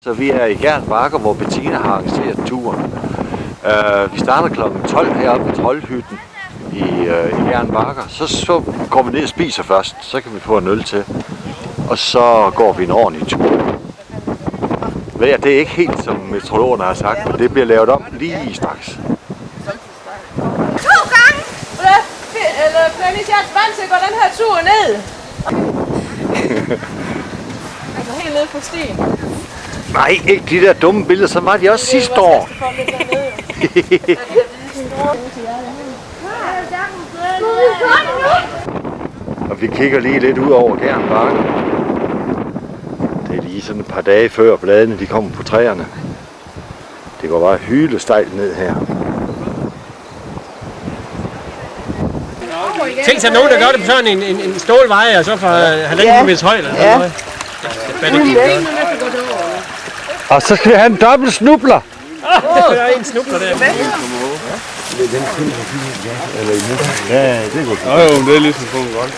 Så vi er i Gjern Bakker, hvor Bettina har arrangeret turen. Vi starter kl. 12 heroppe på Troldhytten i Gjern Bakker. Så går vi ned og spiser først, så kan vi få en øl til. Og så går vi en ordentlig tur. Vejret, det er ikke helt som meteorologerne har sagt, men det bliver lavet om lige straks. 2 gange! Eller bliver I vant til at gå den her tur ned? Altså helt ned på stien. Nej, ikke de der dumme billeder, så var de også sidste år. Og vi kigger lige lidt ud over Gjern Bakker. Det er lige sådan et par dage før bladene de kommer på træerne. Det går bare hylestejlt ned her. Tænk sig nogen, der gør det på sådan en stålvej, og så fra 1,5 meters højde eller noget. Og så skal vi have en dobbelt snubler. Der er en snubler der. Ja, det er godt. Jo, det er ligesom på en godt.